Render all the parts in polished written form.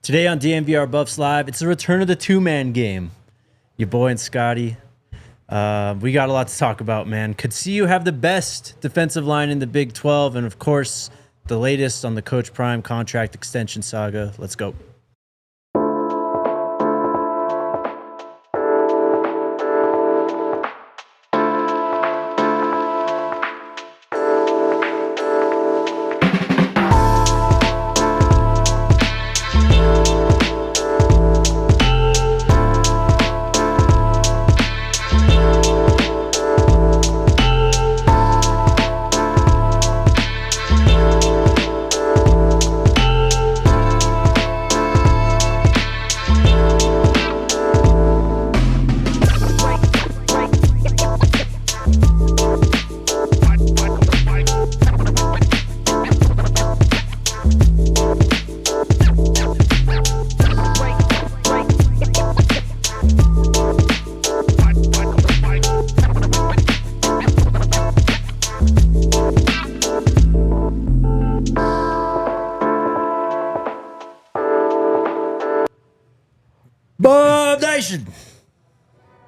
Today on DNVR Buffs Live, it's the return of the two-man game. Your boy and Scotty. We got a lot to talk about, man. Could see you have the best defensive line in the Big 12, and of course, the latest on the Coach Prime contract extension saga. Let's go.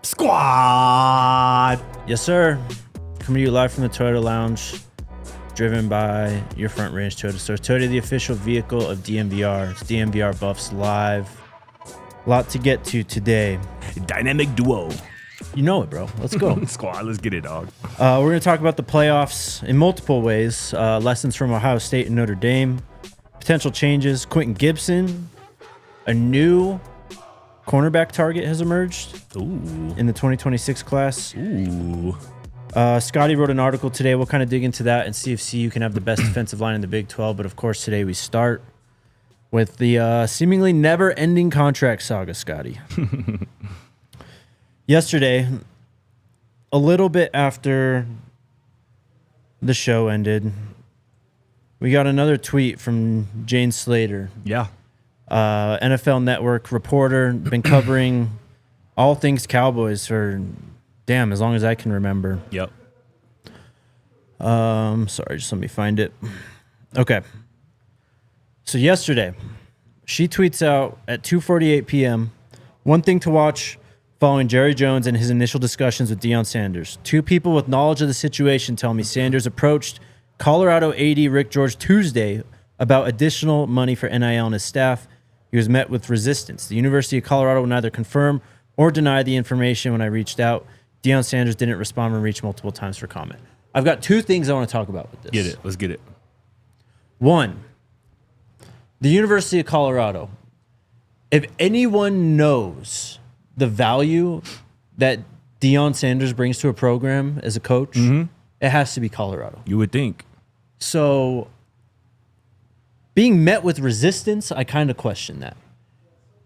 Squad. Yes, sir. Coming to you live from the Toyota Lounge, driven by your Front Range Toyota store. Toyota, the official vehicle of DNVR. It's DNVR Buffs Live. A lot to get to today. Dynamic duo. You know it, bro. Let's go. Squad, let's get it, dog. We're going to talk about the playoffs in multiple ways. Lessons from Ohio State and Notre Dame. Potential changes. Quentin Gibson. A new cornerback target has emerged. Ooh. In the 2026 class. Ooh. Scotty wrote an article today. We'll kind of dig into that and see if CU can have the best defensive line in the Big 12. But, of course, today we start with the seemingly never-ending contract saga, Scotty. Yesterday, a little bit after the show ended, we got another tweet from Jane Slater. Yeah. NFL Network reporter, been covering all things Cowboys for, as long as I can remember. Yep. Sorry, just let me find it. Okay. So yesterday, she tweets out at 2:48 p.m., one thing to watch following Jerry Jones and his initial discussions with Deion Sanders. Two people with knowledge of the situation tell me Sanders approached Colorado AD Rick George Tuesday about additional money for NIL and his staff. He was met with resistance. The University of Colorado would neither confirm or deny the information when I reached out. Deion Sanders didn't respond and reached multiple times for comment. I've got two things I want to talk about with this. Get it. Let's get it. One, the University of Colorado. If anyone knows the value that Deion Sanders brings to a program as a coach, it has to be Colorado. You would think. So being met with resistance, I kind of question that.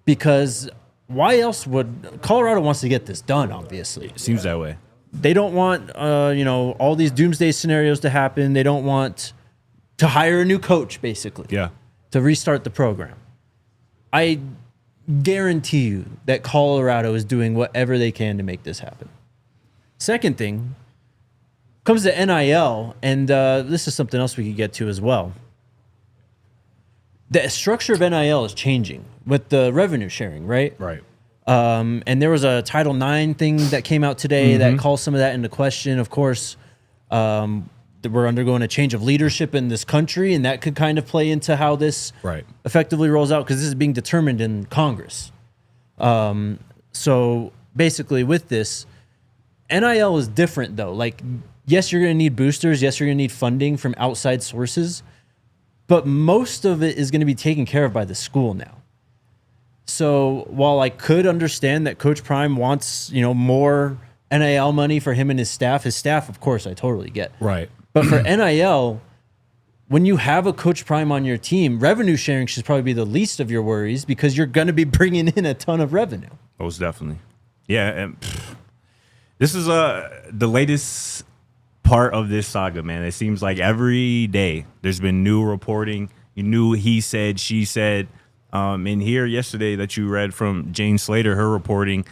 Because why else would Colorado wants to get this done, obviously. It seems that way. They don't want all these doomsday scenarios to happen. They don't want to hire a new coach, basically. Yeah. To restart the program. I guarantee you that Colorado is doing whatever they can to make this happen. Second thing comes to NIL, and this is something else we could get to as well. The structure of NIL is changing with the revenue sharing, right? Right. And there was a Title IX thing that came out today that calls some of that into question. Of course, we're undergoing a change of leadership in this country, and that could kind of play into how this effectively rolls out because this is being determined in Congress. So basically with this, NIL is different though. Like, yes, you're going to need boosters. Yes, you're going to need funding from outside sources, but most of it is going to be taken care of by the school now. So while I could understand that Coach Prime wants, more NIL money for him and his staff, of course, I totally get. Right. But for NIL, when you have a Coach Prime on your team, revenue sharing should probably be the least of your worries because you're going to be bringing in a ton of revenue. Most definitely. Yeah. And this is the latest part of this saga, man. It seems like every day there's been new reporting, new he said, she said. And here yesterday that you read from Jane Slater, her reporting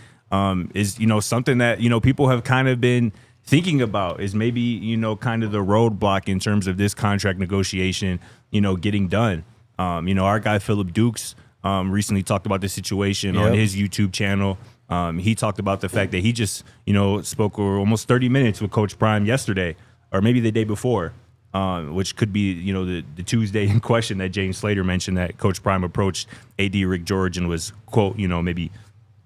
is, something that, people have kind of been thinking about is maybe, kind of the roadblock in terms of this contract negotiation, getting done. Our guy Philip Dukes recently talked about the situation on his YouTube channel. He talked about the fact that he just, spoke for almost 30 minutes with Coach Prime yesterday, or maybe the day before, which could be, the Tuesday in question that James Slater mentioned that Coach Prime approached AD Rick George and was, quote, maybe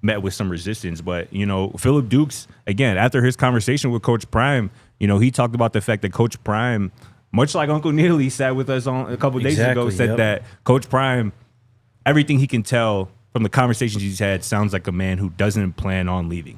met with some resistance. But, Phillip Dukes, again, after his conversation with Coach Prime, he talked about the fact that Coach Prime, much like Uncle Neely sat with us on a couple days ago, said that Coach Prime, everything he can tell from the conversations he's had, sounds like a man who doesn't plan on leaving.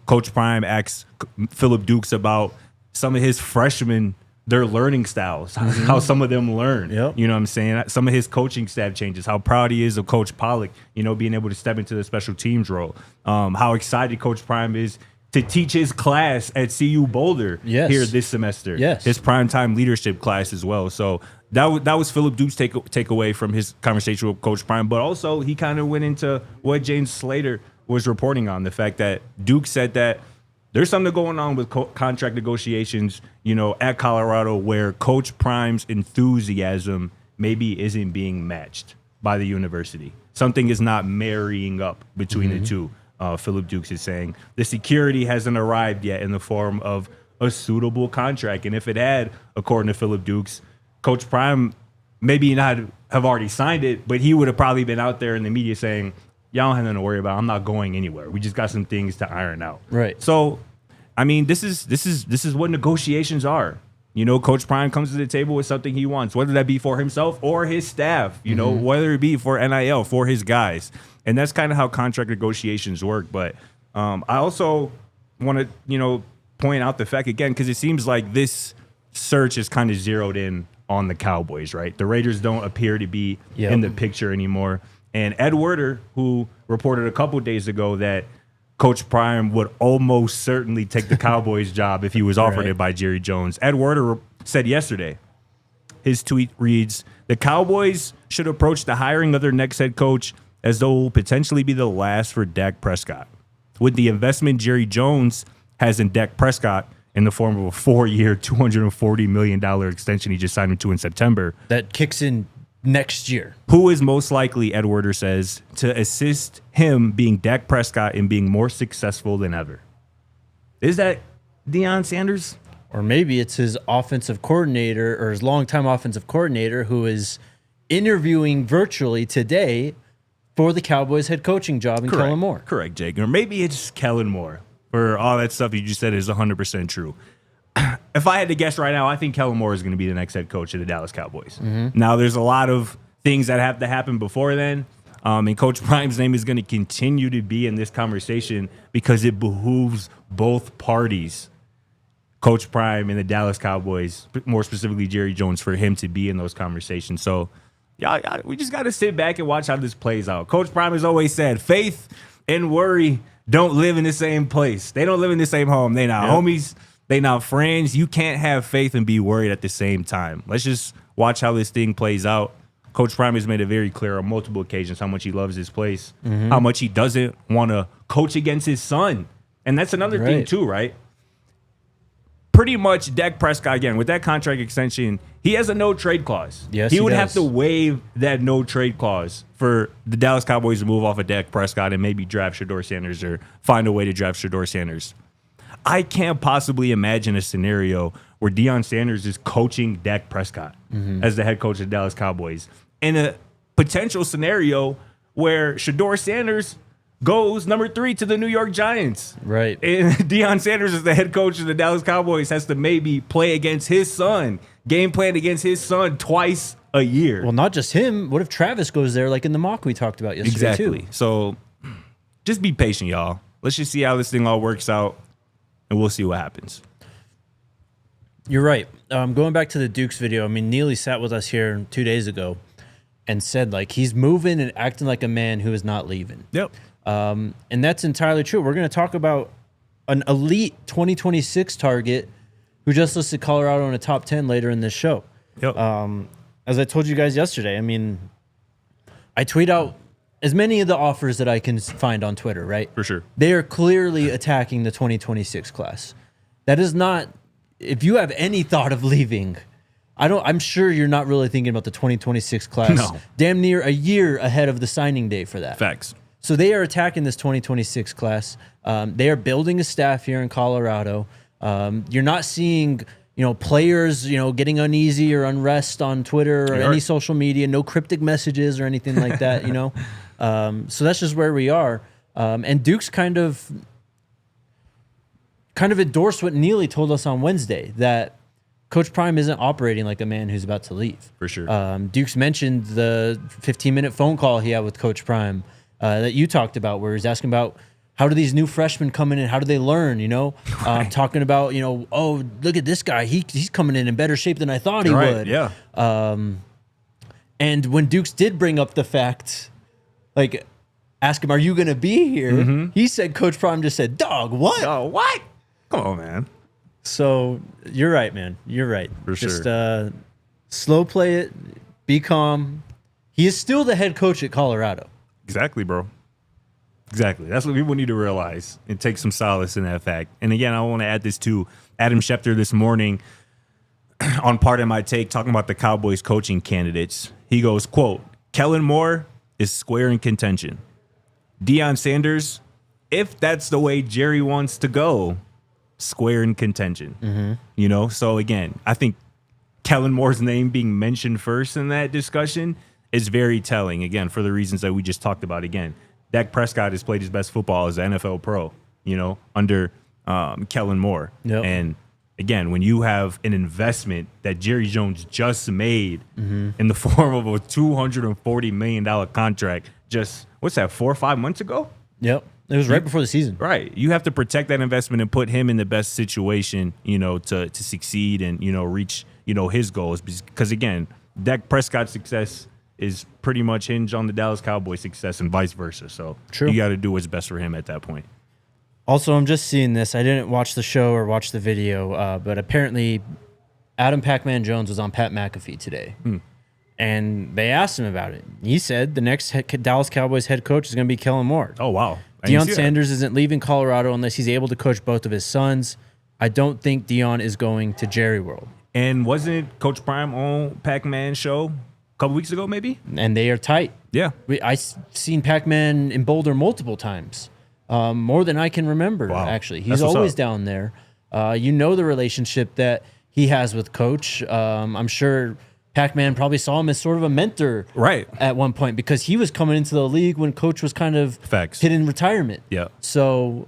Coach Prime asked Phillip Dukes about some of his freshmen, their learning styles, how some of them learn. Yep. You know what I'm saying? Some of his coaching staff changes, how proud he is of Coach Pollock, being able to step into the special teams role. How excited Coach Prime is to teach his class at CU Boulder here this semester. Yes. His primetime leadership class as well. So that was Phillip Duke's takeaway from his conversation with Coach Prime. But also he kind of went into what James Slater was reporting on, the fact that Duke said that there's something going on with contract negotiations, at Colorado where Coach Prime's enthusiasm maybe isn't being matched by the university. Something is not marrying up between the two. Phillip Dukes is saying the security hasn't arrived yet in the form of a suitable contract. And if it had, according to Phillip Dukes, Coach Prime maybe not have already signed it, but he would have probably been out there in the media saying, y'all don't have nothing to worry about. I'm not going anywhere. We just got some things to iron out. Right. So, I mean, this is what negotiations are. Coach Prime comes to the table with something he wants, whether that be for himself or his staff, whether it be for NIL, for his guys. And that's kind of how contract negotiations work. But I also want to, point out the fact again, because it seems like this search is kind of zeroed in on the Cowboys, right? The Raiders don't appear to be in the picture anymore. And Ed Werder, who reported a couple days ago that Coach Prime would almost certainly take the Cowboys job if he was offered it by Jerry Jones. Ed Werder said yesterday, his tweet reads, "The Cowboys should approach the hiring of their next head coach as though it will potentially be the last for Dak Prescott. With the investment Jerry Jones has in Dak Prescott in the form of a 4-year, $240 million extension he just signed him to in September. That kicks in next year. Who is most likely, Ed Werder says, to assist him being Dak Prescott and being more successful than ever? Is that Deion Sanders? Or maybe it's his offensive coordinator or his longtime offensive coordinator who is interviewing virtually today for the Cowboys head coaching job in Kellen Moore. Correct, Jake. Or maybe it's Kellen Moore. For all that stuff you just said is 100% true. If I had to guess right now, I think Kellen Moore is going to be the next head coach of the Dallas Cowboys. Now, there's a lot of things that have to happen before then. And Coach Prime's name is going to continue to be in this conversation because it behooves both parties, Coach Prime and the Dallas Cowboys, more specifically Jerry Jones, for him to be in those conversations. So, yeah, we just got to sit back and watch how this plays out. Coach Prime has always said, faith and worry don't live in the same place. They don't live in the same home. They not homies. They not friends. You can't have faith and be worried at the same time. Let's just watch how this thing plays out. Coach Prime has made it very clear on multiple occasions how much he loves his place, how much he doesn't want to coach against his son. And that's another thing too, right? Pretty much Dak Prescott, again, with that contract extension, he has a no-trade clause. Yes, he would have to waive that no-trade clause for the Dallas Cowboys to move off of Dak Prescott and maybe draft Shedeur Sanders or find a way to draft Shedeur Sanders. I can't possibly imagine a scenario where Deion Sanders is coaching Dak Prescott as the head coach of the Dallas Cowboys. In a potential scenario where Shedeur Sanders goes number 3 to the New York Giants. Right. And Deion Sanders as the head coach of the Dallas Cowboys has to maybe play against his son, game plan against his son twice a year. Well, not just him. What if Travis goes there like in the mock we talked about yesterday too? So just be patient, y'all. Let's just see how this thing all works out, and we'll see what happens. You're right. Going back to the Dukes video, I mean, Neely sat with us here 2 days ago and said, like, he's moving and acting like a man who is not leaving. Yep. And that's entirely true. We're going to talk about an elite 2026 target who just listed Colorado in a top 10 later in this show. Yep. As I told you guys yesterday, I mean, I tweet out as many of the offers that I can find on Twitter, right? For sure. They are clearly attacking the 2026 class. That is not, if you have any thought of leaving, I'm sure you're not really thinking about the 2026 class. No. Damn near a year ahead of the signing day for that. Facts. So they are attacking this 2026 class. They are building a staff here in Colorado. You're not seeing, players, getting uneasy or unrest on Twitter or any social media. No cryptic messages or anything like that. So that's just where we are. And Duke's kind of endorsed what Neely told us on Wednesday, that Coach Prime isn't operating like a man who's about to leave. For sure. Duke's mentioned the 15-minute phone call he had with Coach Prime that you talked about, where he's asking about how do these new freshmen come in and how do they learn, talking about, oh, look at this guy. He's coming in better shape than I thought he would. Yeah. And when Dukes did bring up the fact, like, ask him, are you going to be here? He said, Coach Prime just said, dog, what? Oh, what? Come on, man. So you're right, man. You're right. For just, sure. Slow play it. Be calm. He is still the head coach at Colorado. Exactly, bro. Exactly. That's what people need to realize and take some solace in that fact. And again, I want to add this to Adam Schefter this morning on Part of My Take, talking about the Cowboys coaching candidates. He goes, quote, Kellen Moore is square in contention. Deion Sanders, if that's the way Jerry wants to go, square in contention. So again, I think Kellen Moore's name being mentioned first in that discussion is very telling, again, for the reasons that we just talked about. Again, Dak Prescott has played his best football as an NFL pro, under Kellen Moore. Yep. And again, when you have an investment that Jerry Jones just made in the form of a $240 million contract just, 4 or 5 months ago? Yep. It was right before the season. Right. You have to protect that investment and put him in the best situation, to succeed and, reach, his goals. Because, again, Dak Prescott's success is pretty much hinged on the Dallas Cowboys' success and vice versa. So True. You got to do what's best for him at that point. Also, I'm just seeing this. I didn't watch the show or watch the video, but apparently Adam Pac-Man Jones was on Pat McAfee today. And they asked him about it. He said the next Dallas Cowboys head coach is going to be Kellen Moore. Oh, wow. Deion Sanders isn't leaving Colorado unless he's able to coach both of his sons. I don't think Deion is going to Jerry World. And wasn't Coach Prime on Pac-Man's show a couple weeks ago, maybe? And they are tight. Yeah. I've seen Pac-Man in Boulder multiple times, more than I can remember, Wow. actually. That's He's what's always up. down there. The relationship that he has with Coach. I'm sure Pac-Man probably saw him as sort of a mentor Right. at one point because he was coming into the league when Coach was kind of Facts. hit in retirement. Yeah. So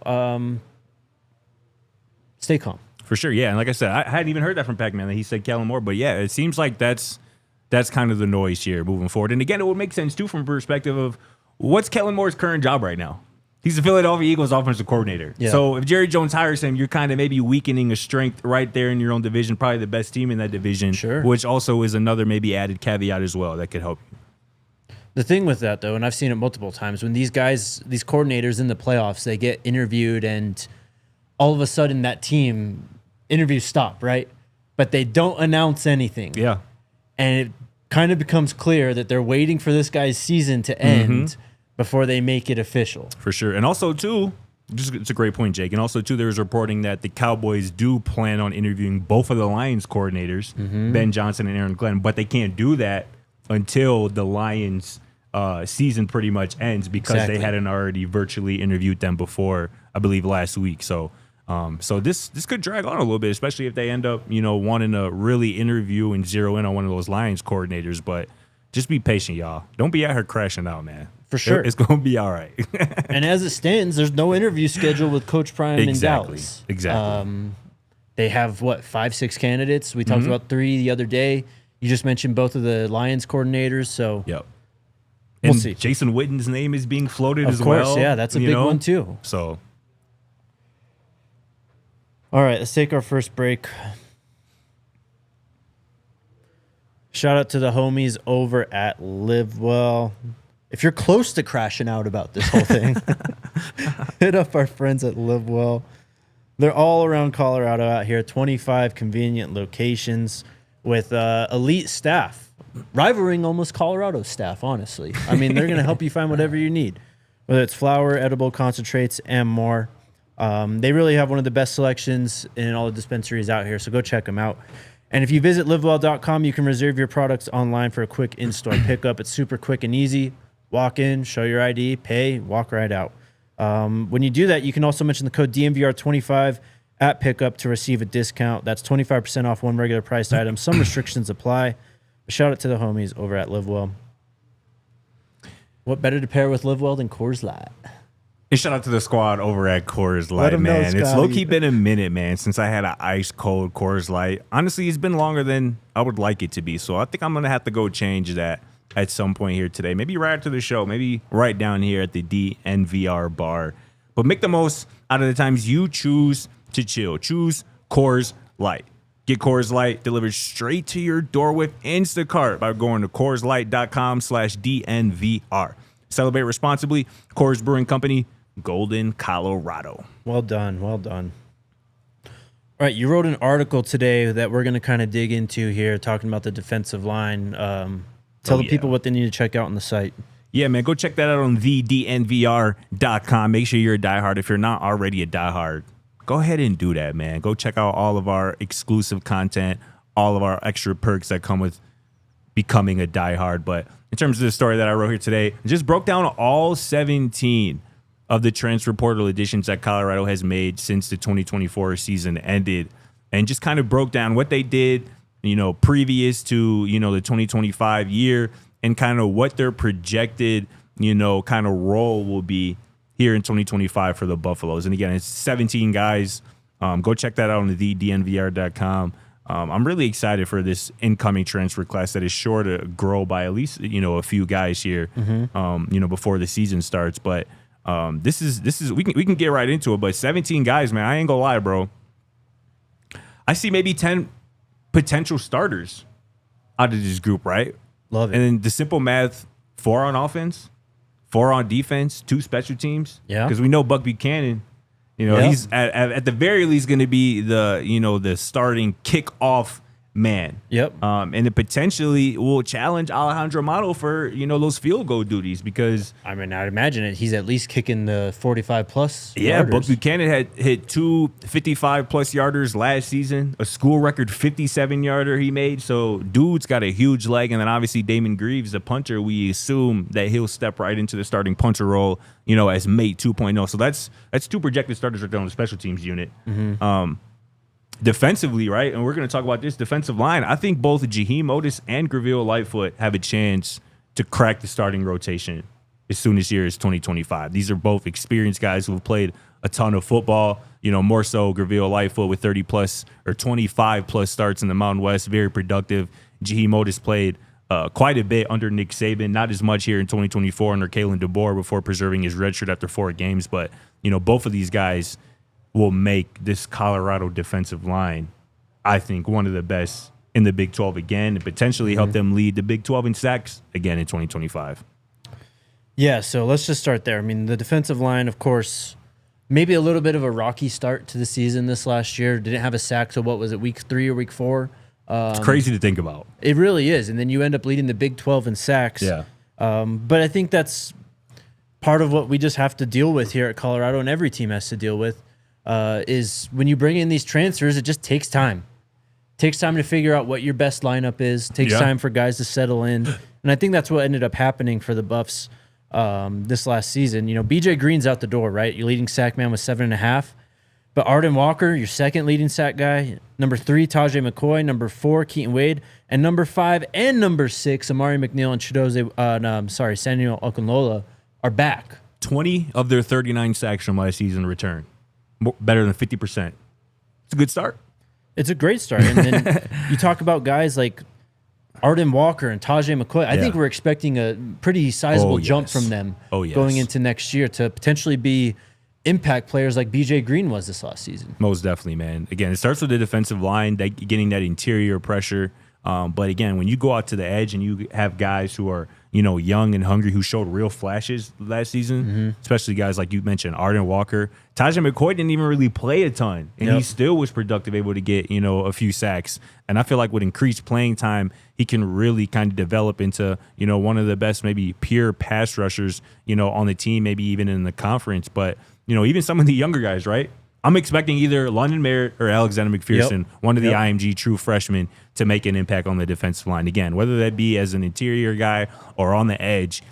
stay calm. For sure, yeah. And like I said, I hadn't even heard that from Pac-Man that he said Kellen Moore. But yeah, it seems like that's kind of the noise here moving forward. And again, it would make sense too from a perspective of what's Kellen Moore's current job right now? He's the Philadelphia Eagles offensive coordinator. Yeah. So if Jerry Jones hires him, you're kind of maybe weakening a strength right there in your own division, probably the best team in that division, Sure. which also is another maybe added caveat as well that could help you. The thing with that, though, and I've seen it multiple times, when these coordinators in the playoffs, they get interviewed and all of a sudden that team interviews stop, right? But they don't announce anything. Yeah. And it kind of becomes clear that they're waiting for this guy's season to end before they make it official. For sure. And also, too, it's a great point, Jake. And also, too, there was reporting that the Cowboys do plan on interviewing both of the Lions coordinators, Ben Johnson and Aaron Glenn, but they can't do that until the Lions season pretty much ends because they hadn't already virtually interviewed them before, I believe, last week. So this could drag on a little bit, especially if they end up, wanting to really interview and zero in on one of those Lions coordinators. But just be patient, y'all. Don't be out here crashing out, man. For sure. It's going to be all right. And as it stands, there's no interview scheduled with Coach Prime in Dallas. Exactly. They have, 5-6 candidates? We talked about 3 the other day. You just mentioned both of the Lions coordinators, so Yep. We'll And see. Jason Witten's name is being floated as Of course, well. yeah, that's a big one too. So, All right, let's take our first break. Shout out to the homies over at Live Well. If you're close to crashing out about this whole thing, hit up our friends at Live Well. They're all around Colorado out here, 25 convenient locations with elite staff, rivaling almost Colorado staff, honestly. I mean, they're going to help you find whatever you need, whether it's flour, edible concentrates, and more. They really have one of the best selections in all the dispensaries out here, so go check them out. And if you visit livewell.com, you can reserve your products online for a quick in-store pickup. It's super quick and easy. Walk in, show your ID, pay, walk right out. When you do that, you can also mention the code DNVR25 at pickup to receive a discount. That's 25% off one regular priced item. Some restrictions apply. Shout out to the homies over at LiveWell. What better to pair with LiveWell than Coors Light? And shout out to the squad over at Coors Light, man. It's low-key been a minute, man, since I had an ice-cold Coors Light. Honestly, it's been longer than I would like it to be, so I think I'm going to have to go change that at some point here today. Maybe right after the show, maybe right down here at the DNVR bar. But make the most out of the times you choose to chill. Choose Coors Light. Get Coors Light delivered straight to your door with Instacart by going to CoorsLight.com/DNVR. Celebrate responsibly. Coors Brewing Company, Golden, Colorado. Well done. Well done. All right, you wrote an article today that we're going to kind of dig into here, talking about the defensive line. Tell the people what they need to check out on the site. Yeah, man, go check that out on thednvr.com. Make sure you're a diehard. If you're not already a diehard, go ahead and do that, man. Go check out all of our exclusive content, all of our extra perks that come with becoming a diehard. But in terms of the story that I wrote here today, I just broke down all 17 of the transfer portal additions that Colorado has made since the 2024 season ended, and just kind of broke down what they did, previous to, the 2025 year, and kind of what their projected, kind of role will be here in 2025 for the Buffaloes. And again, it's 17 guys. Go check that out on the DNVR.com. I'm really excited for this incoming transfer class that is sure to grow by at least, a few guys here, before the season starts. But this is we can get right into it. But 17 guys, man, I ain't gonna lie, bro. I see maybe 10 potential starters out of this group, right? Love it. And then the simple math: 4 on offense, 4 on defense, 2 special teams. Yeah, because we know Buck Buchanan. He's at the very least going to be the starting kickoff man. Yep. And it potentially will challenge Alejandro Mato for, those field goal duties because I'd imagine it. He's at least kicking the 45 plus. Yeah, Buck Buchanan had hit 2 55 plus yarders last season, a school record 57 yarder he made. So dude's got a huge leg. And then obviously Damon Greaves, the punter, we assume that he'll step right into the starting punter role, as mate 2.0. So that's 2 projected starters right there on the special teams unit. Mm-hmm. Defensively, right, and we're going to talk about this defensive line. I think both Jaheim Otis and Graville Lightfoot have a chance to crack the starting rotation as soon as here is 2025. These are both experienced guys who have played a ton of football. More so Graville Lightfoot with 30 plus or 25 plus starts in the Mountain West, very productive. Jaheim Otis played quite a bit under Nick Saban, not as much here in 2024 under Kalen DeBoer before preserving his red shirt after 4 games. But both of these guys will make this Colorado defensive line, I think, one of the best in the Big 12 again, and potentially help them lead the Big 12 in sacks again in 2025. Yeah, so let's just start there. The defensive line, of course, maybe a little bit of a rocky start to the season this last year. Didn't have a sack till, what was it, week 3 or week 4? It's crazy to think about. It really is, and then you end up leading the Big 12 in sacks. Yeah. But I think that's part of what we just have to deal with here at Colorado, and every team has to deal with. Is when you bring in these transfers, it just takes time. It takes time to figure out what your best lineup is. It takes time for guys to settle in. And I think that's what ended up happening for the Buffs this last season. BJ Green's out the door, right? Your leading sack man with 7.5. But Arden Walker, your second leading sack guy. Number 3, Tajay McCoy. Number 4, Keaton Wade. And number 5 and number 6, Amari McNeil and Samuel Okunlola are back. 20 of their 39 sacks from last season return. Better than 50%. It's a good start. It's a great start. And then you talk about guys like Arden Walker and Tajay McCoy. I think we're expecting a pretty sizable jump from them going into next year to potentially be impact players like BJ Green was this last season. Most definitely, man. Again, it starts with the defensive line, getting that interior pressure. But again, when you go out to the edge and you have guys who are, young and hungry, who showed real flashes last season, especially guys like you mentioned, Arden Walker. Tajay McCoy didn't even really play a ton, and he still was productive, able to get, a few sacks. And I feel like with increased playing time, he can really kind of develop into, one of the best maybe pure pass rushers, on the team, maybe even in the conference. But, even some of the younger guys, right? I'm expecting either London Merritt or Alexander McPherson, one of the Yep. IMG true freshmen, to make an impact on the defensive line. Again, whether that be as an interior guy or on the edge,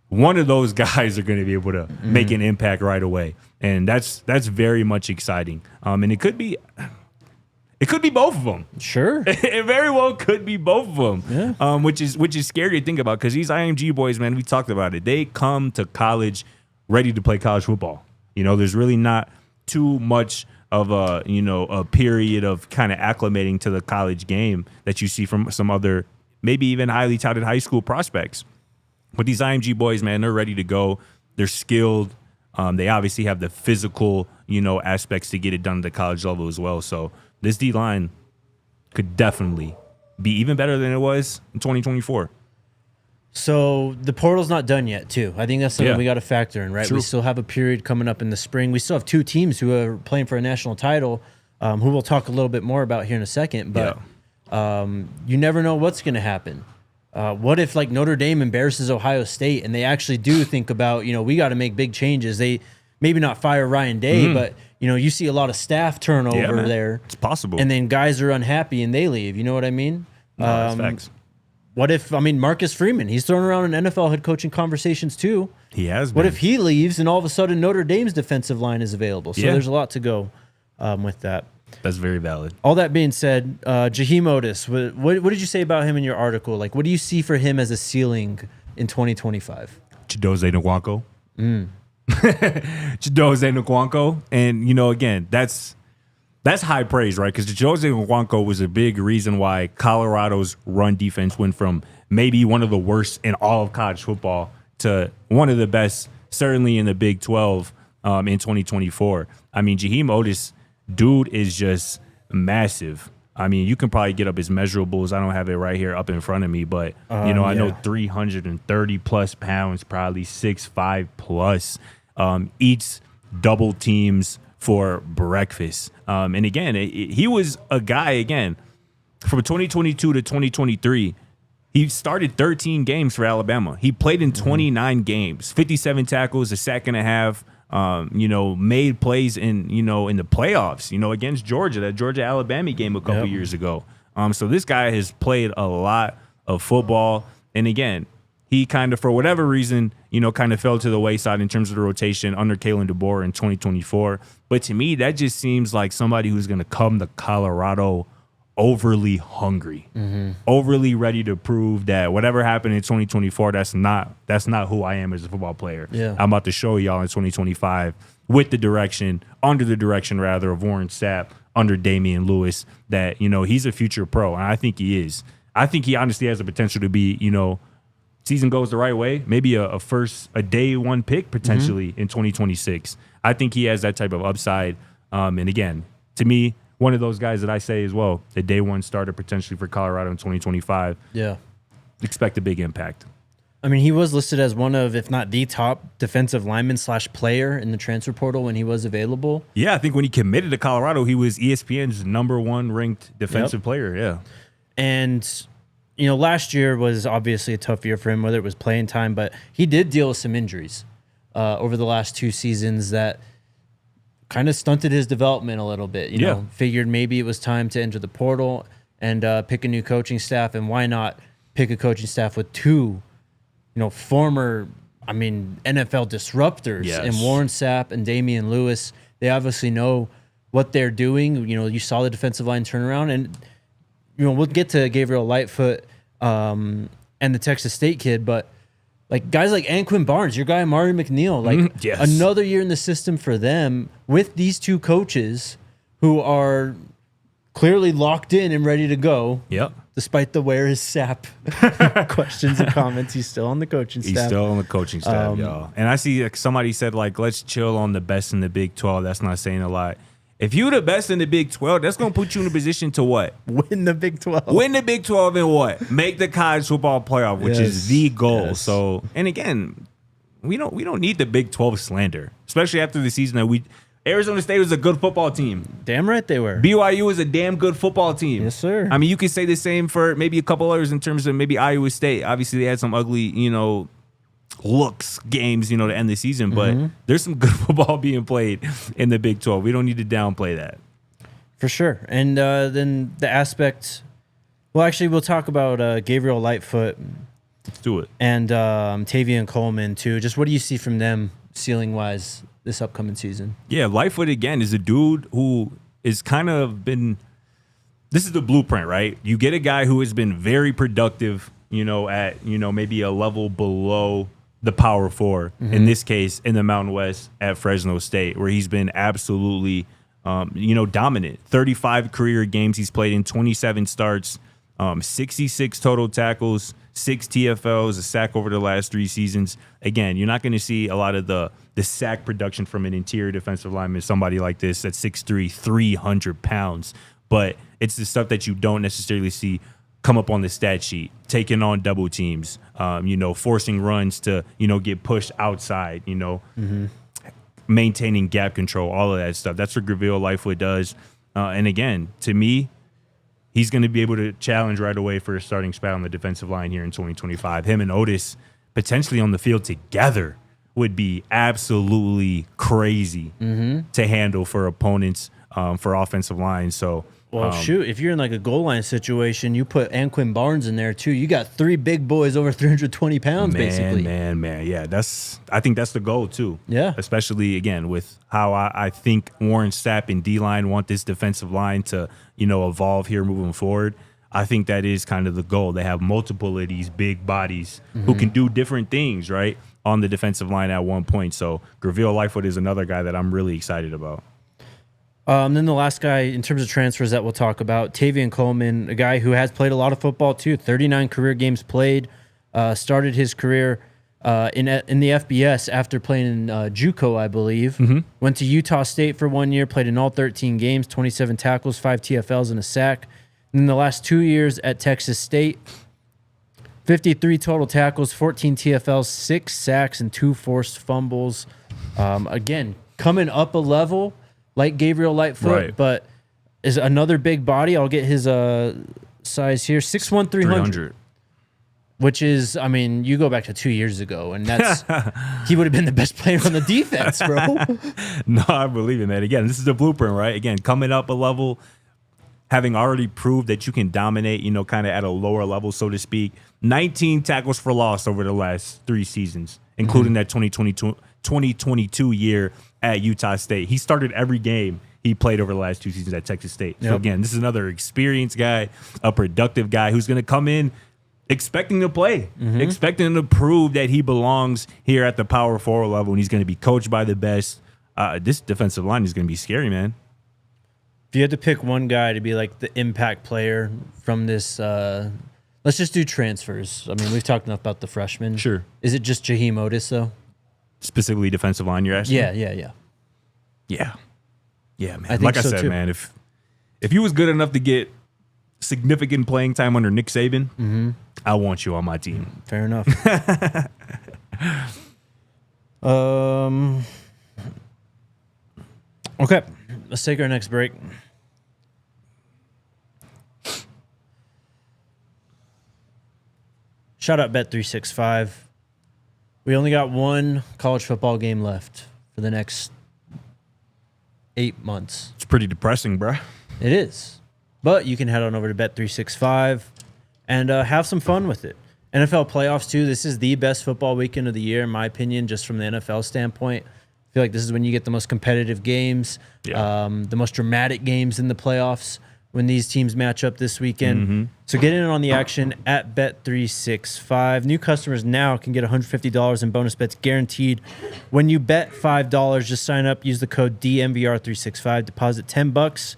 one of those guys are going to be able to make an impact right away. And that's very much exciting. And it could be both of them. Sure. It very well could be both of them. Yeah. Which is scary to think about, because these IMG boys, man, we talked about it. They come to college ready to play college football. There's really not too much of a period of kind of acclimating to the college game that you see from some other, maybe even highly touted high school prospects. But these IMG boys, man, they're ready to go. They're skilled. They obviously have the physical, aspects to get it done at the college level as well. So this D-line could definitely be even better than it was in 2024. So the portal's not done yet, too. I think that's something we got to factor in, right? True. We still have a period coming up in the spring. We still have 2 teams who are playing for a national title, who we'll talk a little bit more about here in a second. But you never know what's going to happen. What if Notre Dame embarrasses Ohio State and they actually do think about, we got to make big changes. They maybe not fire Ryan Day, but you see a lot of staff turnover there. It's possible. And then guys are unhappy and they leave. You know what I mean? No, that's facts. What if, Marcus Freeman, he's thrown around in NFL head coaching conversations too. He has been. What if he leaves and all of a sudden Notre Dame's defensive line is available? So there's a lot to go with that. That's very valid. All that being said, Jaheim Otis, what did you say about him in your article? What do you see for him as a ceiling in 2025? Chidozie Nwankwo. Chidozie Nwankwo. And, again, that's high praise, right? Because Chidozie Nwankwo was a big reason why Colorado's run defense went from maybe one of the worst in all of college football to one of the best, certainly in the Big 12 in 2024. Jaheim Otis, dude, is just massive. You can probably get up his measurables. I don't have it right here up in front of me, but I know 330 plus pounds, probably 6'5" plus. Eats double teams for breakfast. And again, he was a guy, again, from 2022 to 2023. He started 13 games for Alabama. He played in 29 games, 57 tackles, a sack and a half. Made plays in the playoffs, against Georgia, that Georgia-Alabama game a couple years ago. So this guy has played a lot of football. And again, he kind of, for whatever reason, kind of fell to the wayside in terms of the rotation under Kalen DeBoer in 2024. But to me, that just seems like somebody who's going to come to Colorado overly hungry, overly ready to prove that whatever happened in 2024, that's not who I am as a football player. Yeah. I'm about to show y'all in 2025 under the direction of Warren Sapp, under Damian Lewis, that, he's a future pro. And I think he is. I think he honestly has the potential to be, season goes the right way, maybe a day one pick potentially in 2026. I think he has that type of upside. And again, to me, one of those guys that I say as well, the day one starter potentially for Colorado in 2025. Yeah. Expect a big impact. He was listed as one of, if not the top defensive lineman / player in the transfer portal when he was available. Yeah, I think when he committed to Colorado, he was ESPN's #1 ranked defensive player. Yeah. And, last year was obviously a tough year for him, whether it was playing time, but he did deal with some injuries over the last 2 seasons that kind of stunted his development a little bit. Figured maybe it was time to enter the portal and pick a new coaching staff. And why not pick a coaching staff with 2, former, NFL disruptors in Warren Sapp and Damian Lewis. They obviously know what they're doing. You saw the defensive line turnaround, and we'll get to Gabriel Lightfoot and the Texas State kid, but guys like Anquin Barnes, your guy Amari McNeil, another year in the system for them with these 2 coaches who are clearly locked in and ready to go. Yep. Despite the where is Sapp questions and comments, he's still on the coaching staff. He's still on the coaching staff, y'all. And I see somebody said, let's chill on the best in the Big 12. That's not saying a lot. If you're the best in the Big 12, that's going to put you in a position to what? Win the Big 12. Win the Big 12 and what? Make the college football playoff, which is the goal. Yes. So, and again, we don't need the Big 12 slander, especially after the season that Arizona State was a good football team. Damn right they were. BYU was a damn good football team. Yes, sir. You could say the same for maybe a couple others in terms of maybe Iowa State. Obviously, they had some ugly, looks games, to end the season. But there's some good football being played in the Big 12. We don't need to downplay that. For sure. And then the aspect, well, actually, we'll talk about Gabriel Lightfoot. Let's do it. And Tavian Coleman, too. Just what do you see from them ceiling-wise this upcoming season? Yeah, Lightfoot, again, is a dude who is kind of been – this is the blueprint, right? You get a guy who has been very productive, at, maybe a level below the Power Four. In this case, in the Mountain West at Fresno State, where he's been absolutely, dominant. 35 career games he's played in, 27 starts, 66 total tackles, 6 TFLs, a sack over the last 3 seasons. Again, you're not going to see a lot of the sack production from an interior defensive lineman, somebody like this at 6'3", 300 pounds. But it's the stuff that you don't necessarily see come up on the stat sheet, taking on double teams, forcing runs to, get pushed outside, maintaining gap control, all of that stuff. That's what Gabriel Lightfoot does. And again, to me, he's going to be able to challenge right away for a starting spot on the defensive line here in 2025. Him and Otis potentially on the field together would be absolutely crazy to handle for opponents for offensive line. So, well, shoot, if you're in like a goal line situation, you put Anquin Barnes in there too. You got 3 big boys over 320 pounds, basically. Man. Yeah, I think that's the goal too. Yeah. Especially, again, with how I think Warren Sapp and D-line want this defensive line to, evolve here moving forward. I think that is kind of the goal. They have multiple of these big bodies who can do different things, right, on the defensive line at one point. So Gabriel Lightfoot is another guy that I'm really excited about. Then the last guy, in terms of transfers that we'll talk about, Tavian Coleman, a guy who has played a lot of football too, 39 career games played, started his career in the FBS after playing in JUCO, I believe. Went to Utah State for 1 year, played in all 13 games, 27 tackles, 5 TFLs, and a sack. And in the last 2 years at Texas State, 53 total tackles, 14 TFLs, 6 sacks, and 2 forced fumbles. Again, coming up a level like Gabriel Lightfoot, but is another big body. I'll get his size here, 6'1", 300. Which is, I mean, you go back to 2 years ago, and that's he would have been the best player on the defense, bro. No, I believe in that. Again, this is the blueprint, right? Again, coming up a level, having already proved that you can dominate, kind of at a lower level, so to speak. 19 tackles for loss over the last 3 seasons, including that 2022 year at Utah State. He started every game he played over the last 2 seasons at Texas State. So, again, this is another experienced guy, a productive guy who's going to come in expecting to play, expecting to prove that he belongs here at the Power 4 level, and he's going to be coached by the best. This defensive line is going to be scary, man. If you had to pick one guy to be like the impact player from this, let's just do transfers. I mean, we've talked enough about the freshmen. Sure. Is it just Jaheim Otis, though? Specifically defensive line, you're asking? Yeah, man. Like I said, too. Man, if you was good enough to get significant playing time under Nick Saban, I want you on my team. Fair enough. Okay, let's take our next break. Shout out Bet365. We only got one college football game left for the next 8 months. It's pretty depressing, bro. It is. But you can head on over to Bet365 and have some fun with it. NFL playoffs, too. This is the best football weekend of the year, in my opinion, just from the NFL standpoint. I feel like this is when you get the most competitive games, the most dramatic games in the playoffs when these teams match up this weekend. So get in on the action at Bet365. New customers now can get $150 in bonus bets guaranteed. When you bet $5, just sign up, use the code DNVR365, deposit $10,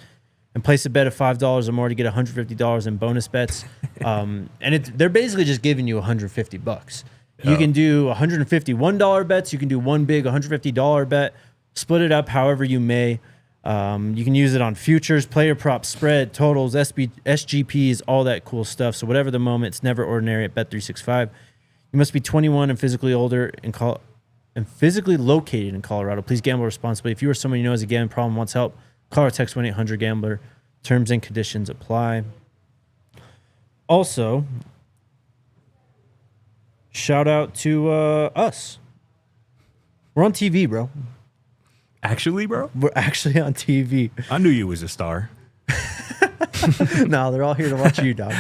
and place a bet of $5 or more to get $150 in bonus bets. And they're basically just giving you $150. You can do $151 bets. You can do one big $150 bet. Split it up however you may. You can use it on futures, player props, spread, totals, SGPs, all that cool stuff. So whatever the moment, it's never ordinary at Bet365. You must be 21 and physically older and physically located in Colorado. Please gamble responsibly. If you or someone you know has a gambling problem, wants help, call or text 1-800-GAMBLER. Terms and conditions apply. Also, shout out to us. We're on TV, bro. Actually, bro? We're actually on TV. I knew you was a star. No, they're all here to watch you, dog.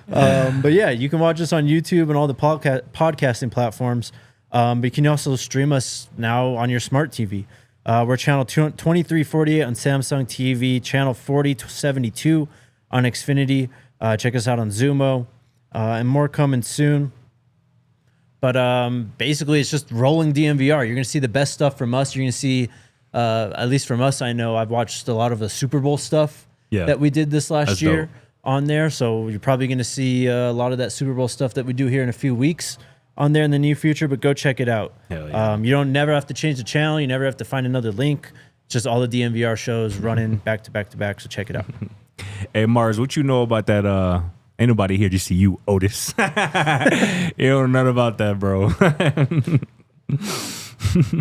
But yeah, you can watch us on YouTube and all the podcasting platforms. But you can also stream us now on your smart TV. We're channel 2348 on Samsung TV, channel 4072 on Xfinity. Check us out on Zumo, and more coming soon. But basically, it's just rolling DNVR. You're going to see the best stuff from us. You're going to see, at least from us, I know I've watched a lot of the Super Bowl stuff that we did this last year on there. So you're probably going to see a lot of that Super Bowl stuff that we do here in a few weeks on there in the near future. But go check it out. You don't never have to change the channel. You never have to find another link. It's just all the DNVR shows running back to back to back. So check it out. Hey, Mars, what you know about that? Ain't nobody here to see you, Otis. You don't know nothing about that, bro.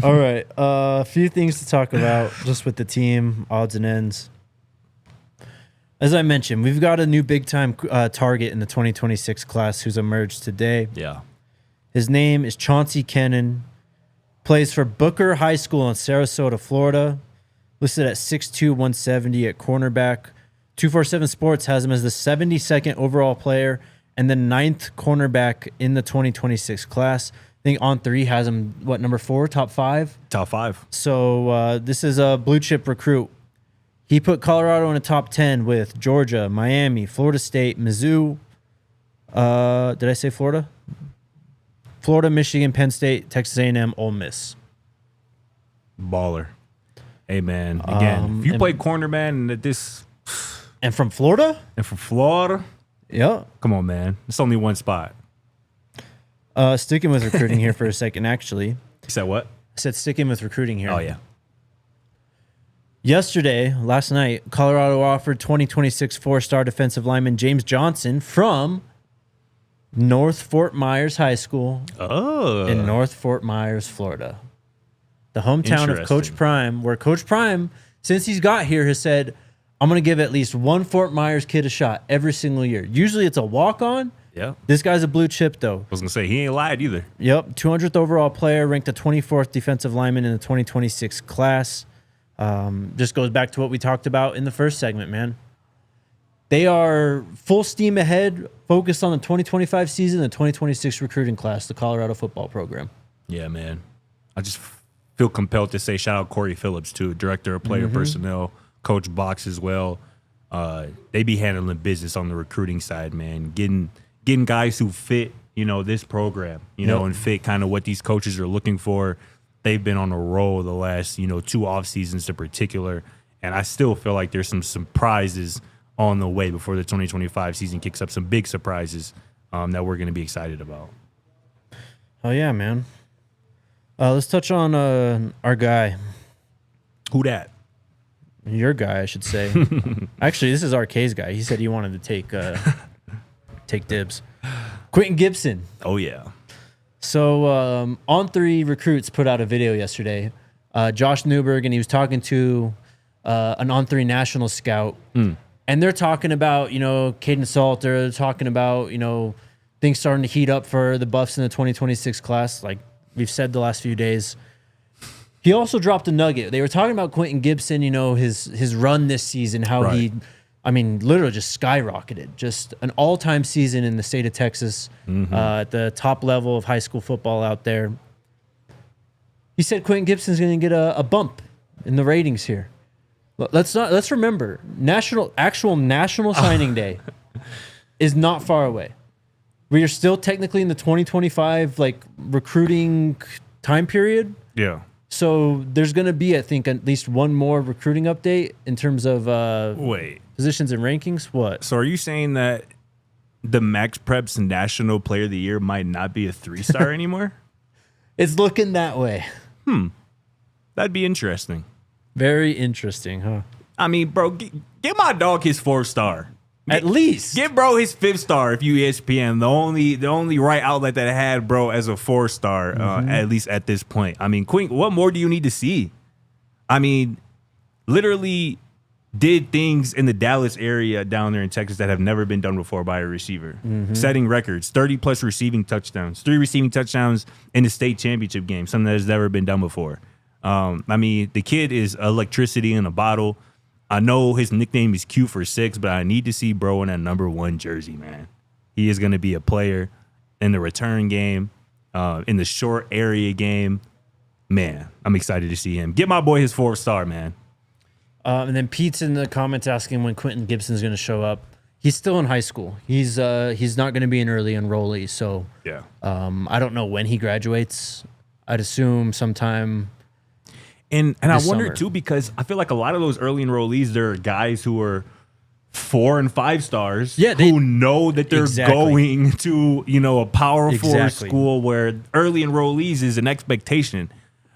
All right. A few things to talk about just with the team, odds and ends. As I mentioned, we've got a new big-time target in the 2026 class who's emerged today. Yeah. His name is Chauncey Kennan. Plays for Booker High School in Sarasota, Florida. Listed at 6'2", 170 at cornerback. 247 Sports has him as the 72nd overall player and the 9th cornerback in the 2026 class. I think On3 has him, number 4, top 5? Top 5. So this is a blue-chip recruit. He put Colorado in the top 10 with Georgia, Miami, Florida State, Mizzou. Did I say Florida? Florida, Michigan, Penn State, Texas A&M, Ole Miss. Baller. Hey, man. Again, if you play corner, man, and this... And from Florida? And from Florida? Yeah. Come on, man. It's only one spot. Sticking with recruiting here for a second, actually. You said what? I said sticking with recruiting here. Oh, yeah. Last night, Colorado offered 2026 four-star defensive lineman James Johnson from North Fort Myers High School in North Fort Myers, Florida. The hometown of Coach Prime, where Coach Prime, since he's got here, has said, I'm going to give at least one Fort Myers kid a shot every single year. Usually it's a walk-on. Yeah. This guy's a blue chip, though. I was going to say, he ain't lied either. Yep. 200th overall player, ranked the 24th defensive lineman in the 2026 class. Just goes back to what we talked about in the first segment, man. They are full steam ahead, focused on the 2025 season, the 2026 recruiting class, the Colorado football program. Yeah, man. I just feel compelled to say shout out Corey Phillips, too, director of player personnel, Coach Box as well. They be handling business on the recruiting side, man. Getting guys who fit, this program, and fit kind of what these coaches are looking for. They've been on a roll the last, 2 off seasons in particular. And I still feel like there's some surprises on the way before the 2025 season kicks up. Some big surprises that we're going to be excited about. Oh, yeah, man. Let's touch on our guy. Who that? Your guy, I should say. Actually, this is RK's guy. He said he wanted to take dibs. Quentin Gibson. Oh, yeah. So On3 Recruits put out a video yesterday. Josh Newberg, and he was talking to an On3 national scout. And they're talking about, Caden Salter. They're talking about, things starting to heat up for the Buffs in the 2026 class, like we've said the last few days. He also dropped a nugget. They were talking about Quentin Gibson, his run this season, how he literally just skyrocketed. Just an all-time season in the state of Texas, at the top level of high school football out there. He said Quentin Gibson's going to get a bump in the ratings here. Let's remember, actual national signing day is not far away. We are still technically in the 2025 recruiting time period. Yeah. So there's going to be, I think, at least one more recruiting update in terms of positions and rankings. What? So are you saying that the Max Preps National Player of the Year might not be a 3-star anymore? It's looking that way. That'd be interesting. Very interesting, huh? I mean, bro, get my dog his 4-star. At least. Give bro his 5th star if you ESPN. The only right outlet that had bro as a 4-star, at least at this point. I mean, Queen, what more do you need to see? I mean, literally did things in the Dallas area down there in Texas that have never been done before by a receiver. Setting records, 30-plus receiving touchdowns, 3 receiving touchdowns in the state championship game, something that has never been done before. I mean, the kid is electricity in a bottle. I know his nickname is Q for 6, but I need to see bro in that number 1 jersey, man. He is going to be a player in the return game, in the short area game. Man, I'm excited to see him. Get my boy his 4th star, man. And then Pete's in the comments asking when Quentin Gibson's going to show up. He's still in high school. He's not going to be an early enrollee. So yeah, I don't know when he graduates. I'd assume sometime. And I wonder summer. too, because I feel like a lot of those early enrollees, there are guys who are 4 and 5 stars, who know that they're going to a Power 4 school where early enrollees is an expectation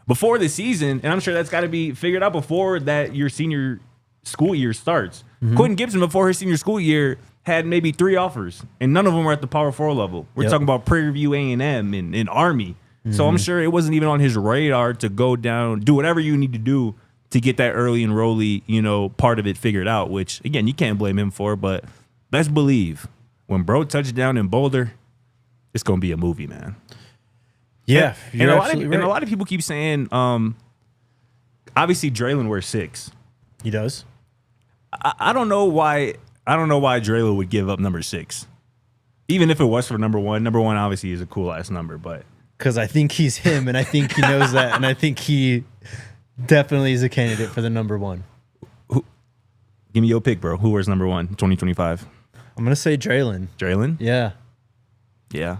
before the season, and I'm sure that's got to be figured out before that your senior school year starts. Quentin Gibson, before his senior school year, had maybe 3 offers, and none of them were at the Power 4 level. We're talking about Prairie View A&M and Army. So I'm sure it wasn't even on his radar to go down, do whatever you need to do to get that early enrollee, part of it figured out, which, again, you can't blame him for, but best believe when bro touches down in Boulder, it's going to be a movie, man. Yeah, and a lot of people keep saying, obviously Draylon wears 6. He does. I don't know why. I don't know why Draylon would give up number 6, even if it was for number 1. Number 1 obviously is a cool ass number, but because I think he's him, and I think he knows that, and I think he definitely is a candidate for the number 1. Give me your pick, bro. Who wears number 1 2025? I'm gonna say Draylon. Draylon? Yeah. Yeah.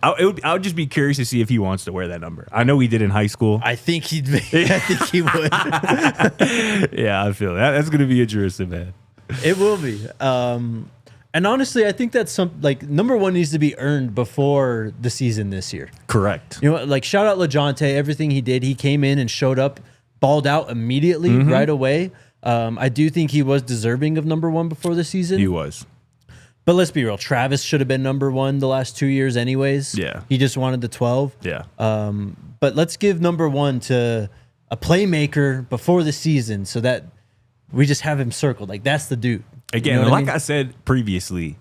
I would just be curious to see if he wants to wear that number. I know he did in high school. I think he'd be. I think he would. Yeah, I feel that. That's going to be interesting, man. It will be. And honestly, I think that's number 1 needs to be earned before the season this year. Correct. Shout out LaJonte, everything he did. He came in and showed up, balled out immediately, right away. I do think he was deserving of number 1 before the season. He was. But let's be real. Travis should have been number 1 the last 2 years anyways. Yeah. He just wanted the 12. Yeah. But let's give number 1 to a playmaker before the season so that we just have him circled. Like, that's the dude. Again, like I said previously,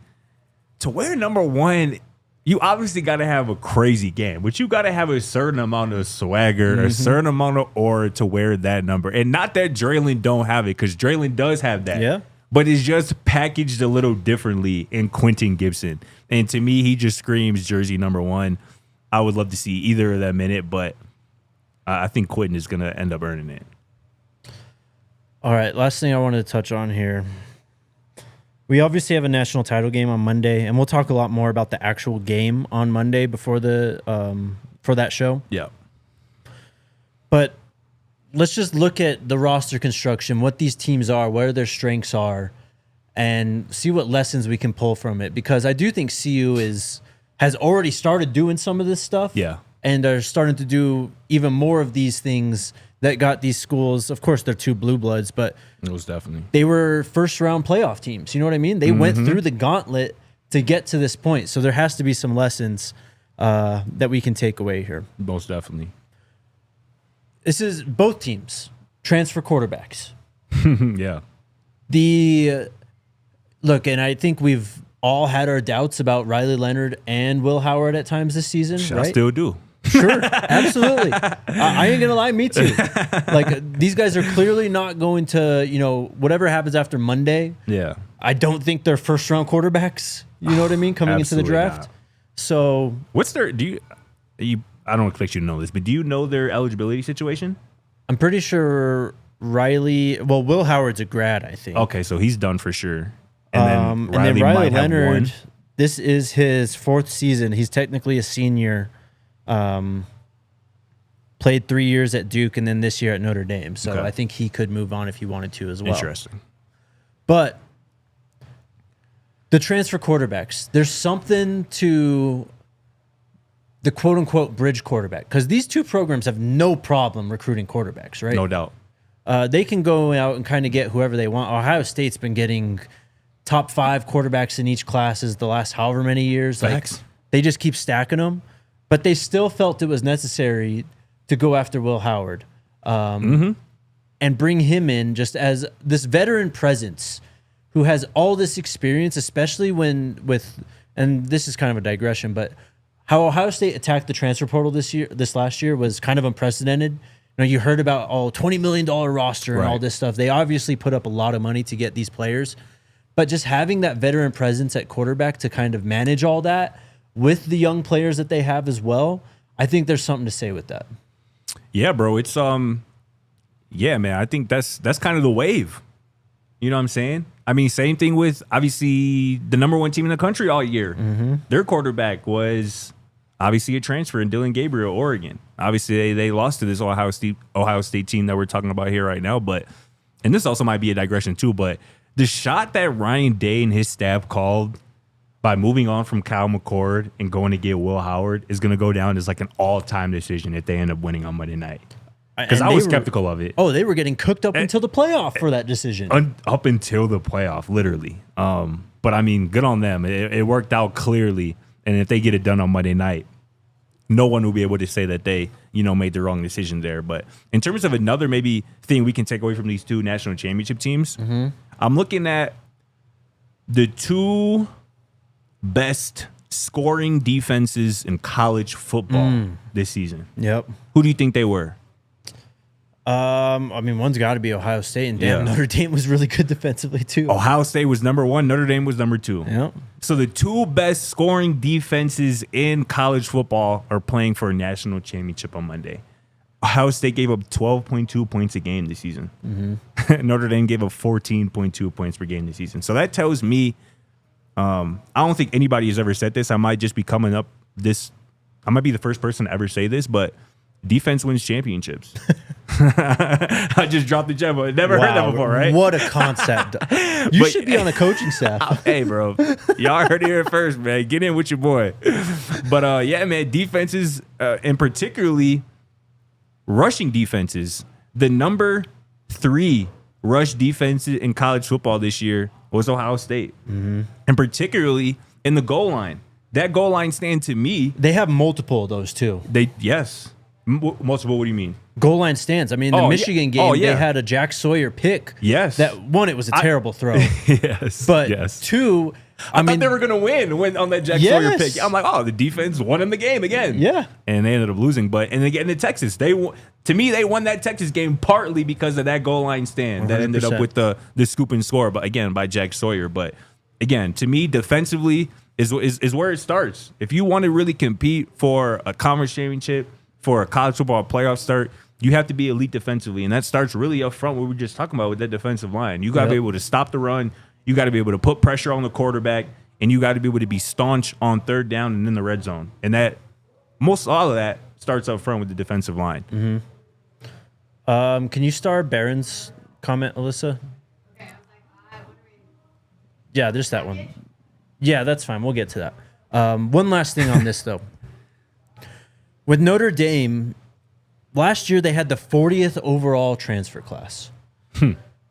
to wear number 1, you obviously got to have a crazy game, but you got to have a certain amount of swagger, a certain amount of aura to wear that number. And not that Draylon don't have it, because Draylon does have that. Yeah. But it's just packaged a little differently in Quentin Gibson. And to me, he just screams jersey number 1. I would love to see either of them in it, but I think Quentin is going to end up earning it. All right, last thing I wanted to touch on here. We obviously have a national title game on Monday, and we'll talk a lot more about the actual game on Monday before for that show. Yeah. But let's just look at the roster construction, what these teams are, where their strengths are, and see what lessons we can pull from it. Because I do think CU has already started doing some of this stuff. Yeah. And are starting to do even more of these things that got these schools. Of course, they're 2 blue bloods, but It was definitely. they were first-round playoff teams. You know what I mean? They went through the gauntlet to get to this point. So there has to be some lessons that we can take away here. Most definitely. This is both teams, transfer quarterbacks. Yeah. Look, and I think we've all had our doubts about Riley Leonard and Will Howard at times this season, right? I still do. Sure, absolutely. I ain't gonna lie, me too. Like, these guys are clearly not going to, whatever happens after Monday. Yeah. I don't think they're first round quarterbacks. You know what I mean? Coming into the draft. Not. So What's their? I don't expect you to know this, but do you know their eligibility situation? I'm pretty sure Will Howard's a grad, I think. Okay, so he's done for sure. And then Riley might Leonard, have one. this is his 4th season. He's technically a senior. Played 3 years at Duke and then this year at Notre Dame. So I think he could move on if he wanted to as well. Interesting. But the transfer quarterbacks, there's something to the quote-unquote bridge quarterback, because these 2 programs have no problem recruiting quarterbacks, right? No doubt. They can go out and kind of get whoever they want. Ohio State's been getting top 5 quarterbacks in each class the last however many years. Facts. Like, they just keep stacking them. But they still felt it was necessary to go after Will Howard. And and bring him in just as this veteran presence who has all this experience, especially and this is kind of a digression, but how Ohio State attacked the transfer portal this last year was kind of unprecedented. You know, you heard about $20 million roster and all this stuff. They obviously put up a lot of money to get these players, but just having that veteran presence at quarterback to kind of manage all that with the young players that they have as well, I think there's something to say with that. Yeah, bro. It's yeah, man. I think that's kind of the wave. You know what I'm saying? I mean, same thing with obviously the number one team in the country all year. Their quarterback was obviously a transfer in Dylan Gabriel, Oregon. Obviously, they lost to this Ohio State team that we're talking about here right now. And this also might be a digression too, but the shot that Ryan Day and his staff called by moving on from Kyle McCord and going to get Will Howard is going to go down as like an all-time decision if they end up winning on Monday night. Because I was skeptical of it. Oh, they were getting cooked up until the playoff for that decision. Up until the playoff, literally. But I mean, good on them. It worked out clearly. And if they get it done on Monday night, no one will be able to say that they, made the wrong decision there. But in terms of another maybe thing we can take away from these two national championship teams, I'm looking at the two best scoring defenses in college football this season. Yep. Who do you think they were? I mean, one's got to be Ohio State, and Notre Dame was really good defensively too. Ohio State was number one. Notre Dame was number two. Yep. So the two best scoring defenses in college football are playing for a national championship on Monday. Ohio State gave up 12.2 points a game this season. Notre Dame gave up 14.2 points per game this season. So that tells me, I don't think anybody has ever said this. I might just be coming up this. I might be the first person to ever say this, but defense wins championships. I just dropped the gem. I never heard that before, right? What a concept. You should be on a coaching staff. Hey, bro. Y'all heard it here first, man. Get in with your boy. But, yeah, man, defenses, and particularly rushing defenses, the number 3 rush defense in college football this year was Ohio State. And particularly in the goal line. That goal line stand to me. They have multiple of those, too. Yes. Multiple, what do you mean? Goal line stands. I mean, the Michigan game, they had a Jack Sawyer pick. Yes. That one, it was a terrible throw. Yes. But two, I thought they were going to win on that Jack Sawyer pick. I'm like, the defense won in the game again. Yeah. And they ended up losing. And they get into Texas. To me, they won that Texas game partly because of that goal line stand 100%. That ended up with the scoop and score, but again, by Jack Sawyer. But again, to me, defensively is where it starts. If you want to really compete for a conference championship, for a college football playoff start, you have to be elite defensively. And that starts really up front, what we were just talking about with that defensive line. You got to be able to stop the run. You got to be able to put pressure on the quarterback. And you got to be able to be staunch on third down and in the red zone. And all of that starts up front with the defensive line. Can you star Barron's comment, Alyssa? Yeah, there's that one. Yeah, that's fine. We'll get to that. One last thing on this, though. With Notre Dame, last year they had the 40th overall transfer class.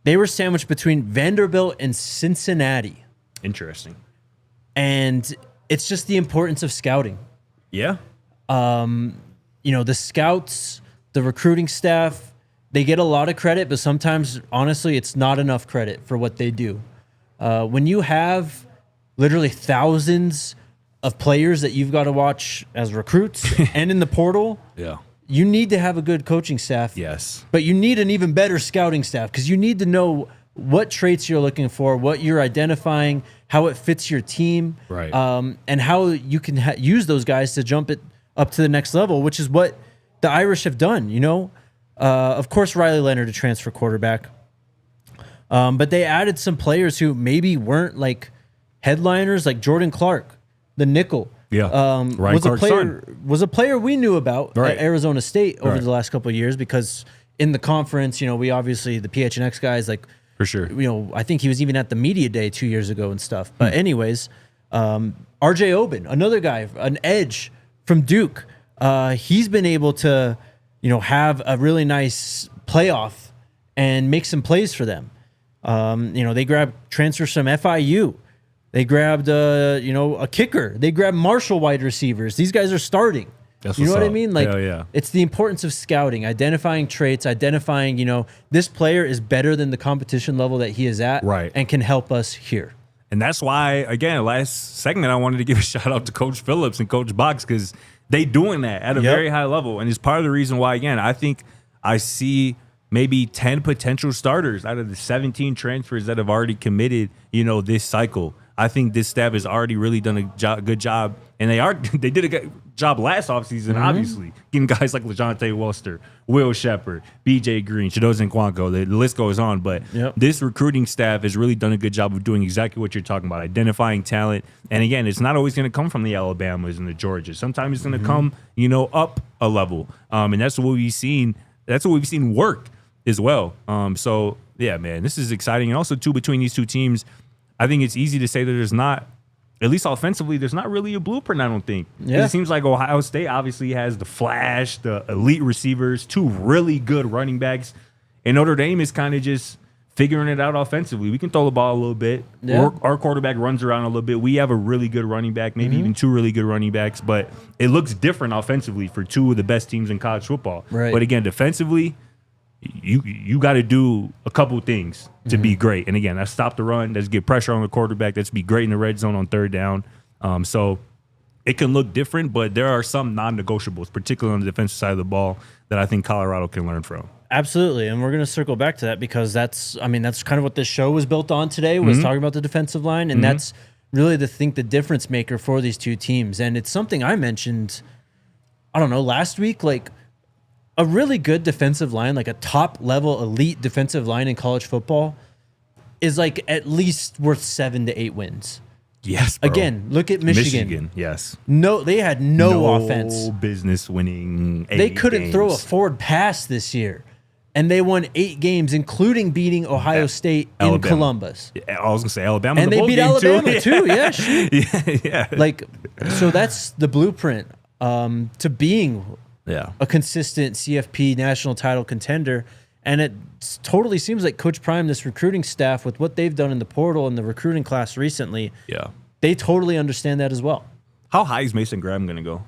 They were sandwiched between Vanderbilt and Cincinnati. Interesting. And it's just the importance of scouting. Yeah. The scouts, the recruiting staff, they get a lot of credit, but sometimes, honestly, it's not enough credit for what they do. When you have literally thousands of players that you've got to watch as recruits and in the portal, you need to have a good coaching staff. Yes. But you need an even better scouting staff because you need to know what traits you're looking for, what you're identifying, how it fits your team, right? And how you can use those guys to jump it up to the next level, which is what the Irish have done, Of course, Riley Leonard, a transfer quarterback. But they added some players who maybe weren't like headliners, like Jordan Clark, the nickel. Yeah. Was a player we knew about at Arizona State over the last couple of years because in the conference, we obviously the PHNX guys, like for sure. I think he was even at the media day 2 years ago and stuff. But anyways, RJ Oben, another guy, an edge from Duke. He's been able to, have a really nice playoff and make some plays for them. They grabbed transfers from FIU. They grabbed, a kicker. They grabbed Marshall wide receivers. These guys are starting. That's you know what's what I up. mean? Like, Hell yeah. it's the importance of scouting, identifying traits, identifying, this player is better than the competition level that he is at, Right. and can help us here. And that's why, again, last segment, I wanted to give a shout out to Coach Phillips and Coach Box because they doing that at a very high level. And it's part of the reason why, again, I think I see maybe 10 potential starters out of the 17 transfers that have already committed, this cycle. I think this staff has already really done a good job. And they did a good job last offseason, obviously, getting guys like LeJontay Worcester, Will Shepard, BJ Green, Chidozie Nwankwo. The list goes on. But this recruiting staff has really done a good job of doing exactly what you're talking about, identifying talent. And again, it's not always going to come from the Alabamas and the Georgias. Sometimes it's going to come, up a level. And that's what we've seen. That's what we've seen work as well. So, yeah, man, this is exciting. And also, too, between these two teams, I think it's easy to say that there's not, at least offensively, there's not really a blueprint, I don't think. Yeah. It seems like Ohio State obviously has the flash, the elite receivers, two really good running backs. And Notre Dame is kind of just figuring it out offensively. We can throw the ball a little bit. Yeah. Our quarterback runs around a little bit. We have a really good running back, maybe even two really good running backs. But it looks different offensively for two of the best teams in college football. Right. But again, defensively, you got to do a couple things to be great. And again, that's stop the run, that's get pressure on the quarterback, that's be great in the red zone on third down. So it can look different, but there are some non-negotiables, particularly on the defensive side of the ball, that I think Colorado can learn from. Absolutely, and we're going to circle back to that because that's kind of what this show was built on today, was talking about the defensive line, and that's really the difference maker for these two teams. And it's something I mentioned, I don't know, last week, like, a really good defensive line, like a top-level elite defensive line in college football, is like at least worth 7 to 8 wins. Yes, bro. Again, look at Michigan. Yes. No, they had no offense. Business winning 8 They couldn't games. throw a forward pass this year, and they won 8 games, including beating Ohio State in Columbus. I was gonna say Alabama, And they beat Alabama too. Yeah, shoot. yeah. Like, so that's the blueprint to being a consistent CFP national title contender. And it totally seems like Coach Prime, this recruiting staff, with what they've done in the portal and the recruiting class recently, they totally understand that as well. How high is Mason Graham going to go?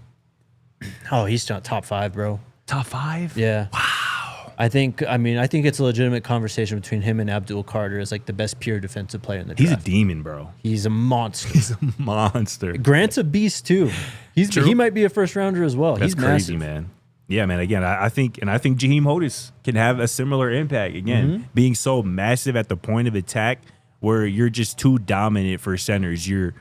Oh, he's top 5, bro. Top 5? Yeah. Wow. I think it's a legitimate conversation between him and Abdul Carter as like the best pure defensive player in the draft. He's a demon, bro. He's a monster. He's a monster. Grant's a beast too. He might be a first rounder as well. That's He's crazy, massive. man. Yeah, man. Again, I think Jaheim Hodis can have a similar impact. Again, being so massive at the point of attack, where you're just too dominant for centers. You're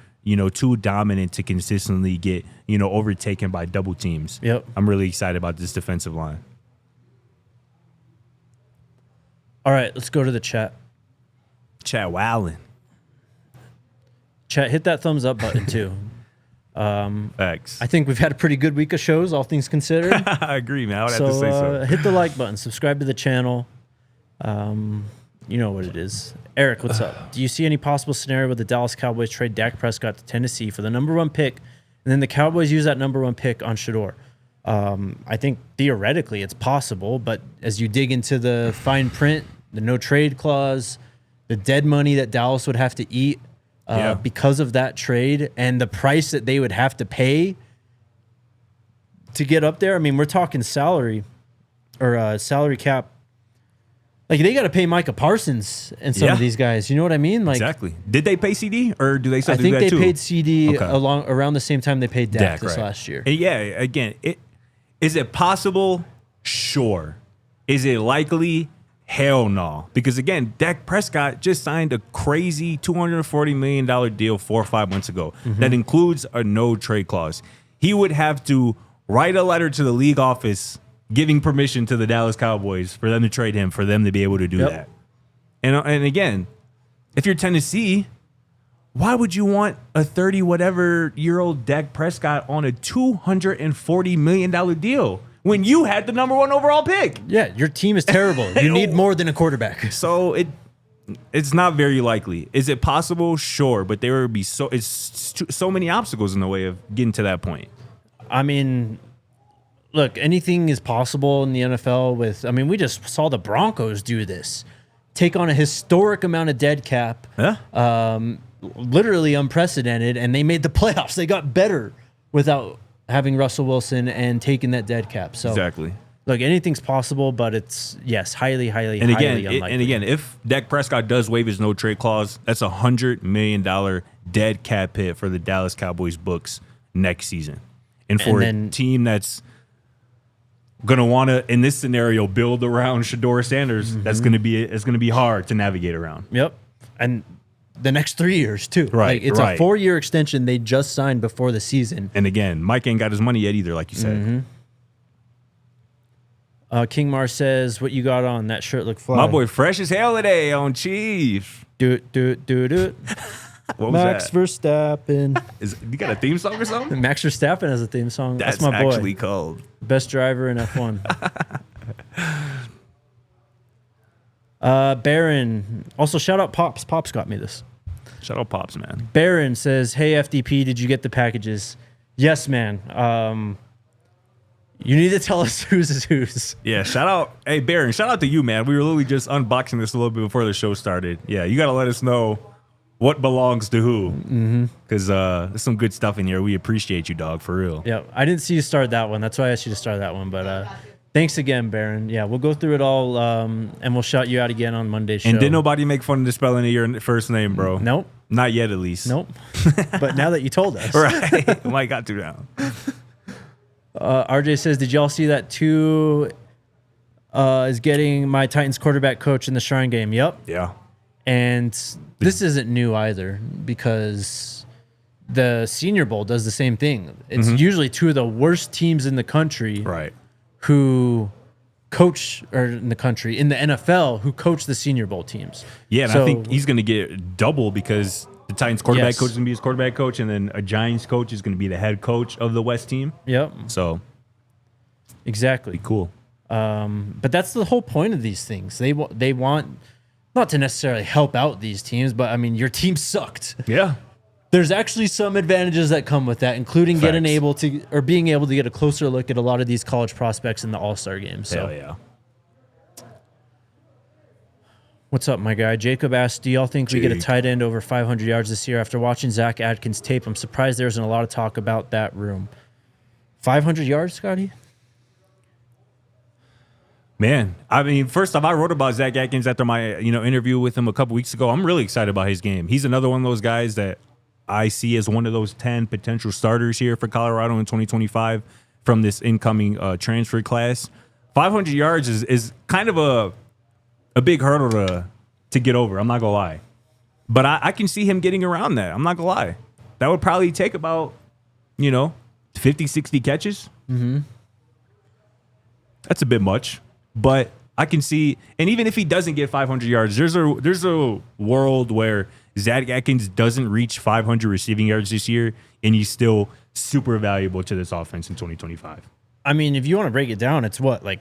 too dominant to consistently get overtaken by double teams. Yep. I'm really excited about this defensive line. All right, let's go to the chat. Chad Wallen. Chat, hit that thumbs up button too. Facts. I think we've had a pretty good week of shows, all things considered. I agree, man. I would have to say so. Hit the like button, subscribe to the channel. You know what it is. Eric, what's up? Do you see any possible scenario where the Dallas Cowboys trade Dak Prescott to Tennessee for the #1 pick, and then the Cowboys use that #1 pick on Shedeur? I think theoretically it's possible, but as you dig into the fine print, the no trade clause, the dead money that Dallas would have to eat because of that trade, and the price that they would have to pay to get up there. I mean, we're talking salary or salary cap. Like, they got to pay Micah Parsons and some of these guys. You know what I mean? Like, exactly. Did they pay CD or do they still I do think that they too? paid CD around the same time they paid Dak this right. last year. And yeah, again, is it possible? Sure. Is it likely? Hell no. Because again, Dak Prescott just signed a crazy $240 million deal 4 or 5 months ago that includes a no trade clause. He would have to write a letter to the league office giving permission to the Dallas Cowboys for them to trade him, for them to be able to do that. And again, if you're Tennessee, why would you want a 30-whatever-year-old Dak Prescott on a $240 million deal when you had the #1 overall pick? Yeah, your team is terrible. You need more than a quarterback. So it's not very likely. Is it possible? Sure, but there would be so many obstacles in the way of getting to that point. I mean, look, anything is possible in the NFL we just saw the Broncos do this. Take on a historic amount of dead cap. Literally unprecedented, and they made the playoffs. They got better without having Russell Wilson and taking that dead cap. So Exactly. look, anything's possible, but it's highly And unlikely. again, if Dak Prescott does waive his no trade clause, that's $100 million dead cap hit for the Dallas Cowboys books next season. And for a team that's going to want to, in this scenario, build around Shedeur Sanders, it's going to be hard to navigate around. Yep. And the next 3 years too. Right. It's a 4-year extension they just signed before the season. And again, Mike ain't got his money yet either, like you said. King Mar says, "What you got on? That shirt look fly." My boy, fresh as hell today on Chief. Do it. What was Max that? Verstappen. You got a theme song or something? Max Verstappen has a theme song. That's my boy. actually cold. Best driver in F1. Baron. Also, shout out Pops. Pops got me this. Shout out Pops, man. Baron says, "Hey FDP, did you get the packages?" Yes, man. You need to tell us whose is whose. Yeah, shout out. Hey, Baron, shout out to you, man. We were literally just unboxing this a little bit before the show started. Yeah, you got to let us know what belongs to who. Because there's some good stuff in here. We appreciate you, dog, for real. Yeah, I didn't see you start that one. That's why I asked you to start that one. But thanks again, Baron. Yeah, we'll go through it all, and we'll shout you out again on Monday's show. And did nobody make fun of the spelling of your first name, bro? Nope. Not yet, at least. Nope. But now that you told us. Right. Mike got to now. RJ says, did y'all see that 2 is getting my Titans quarterback coach in the Shrine game? Yep. Yeah. And this isn't new either because the Senior Bowl does the same thing. It's usually 2 of the worst teams in the country who coach, or in the country, in the NFL, who coach the Senior Bowl teams. Yeah, and I think he's going to get double because the Titans quarterback coach is going to be his quarterback coach, and then a Giants coach is going to be the head coach of the West team. Yep. So, exactly. Cool. But that's the whole point of these things. They want not to necessarily help out these teams, but I mean, your team sucked. Yeah. There's actually some advantages that come with that, including being able to get a closer look at a lot of these college prospects in the All-Star game. So. Hell yeah. What's up, my guy? Jacob asked, do y'all think we get a tight end over 500 yards this year? After watching Zach Atkins' tape, I'm surprised there isn't a lot of talk about that room. 500 yards, Scotty? Man, I mean, first off, I wrote about Zach Atkins after my interview with him a couple weeks ago. I'm really excited about his game. He's another one of those guys that I see as one of those 10 potential starters here for Colorado in 2025 from this incoming transfer class. 500 yards is kind of a big hurdle to get over. I'm not going to lie. But I can see him getting around that. I'm not going to lie. That would probably take about, 50, 60 catches. Mm-hmm. That's a bit much. But I can see, and even if he doesn't get 500 yards, there's a world where Zach Atkins doesn't reach 500 receiving yards this year, and he's still super valuable to this offense in 2025. I mean, if you want to break it down, it's what, like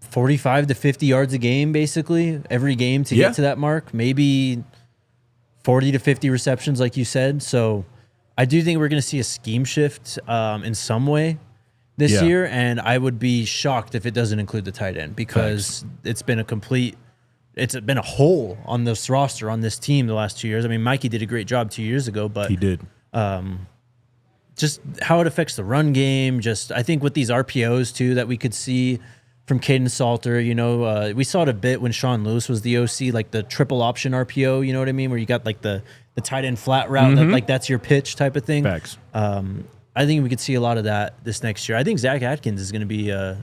45 to 50 yards a game, basically, every game to get to that mark. Maybe 40 to 50 receptions, like you said. So I do think we're going to see a scheme shift in some way this year, and I would be shocked if it doesn't include the tight end because it's been a hole on this roster, on this team the last 2 years. I mean, Mikey did a great job 2 years ago, but he did. Just how it affects the run game. Just I think with these RPOs too that we could see from Caden Salter. We saw it a bit when Sean Lewis was the OC, like the triple option RPO. You know what I mean? Where you got like the tight end flat route, that's your pitch type of thing. Facts. I think we could see a lot of that this next year. I think Zach Atkins is going to be he's going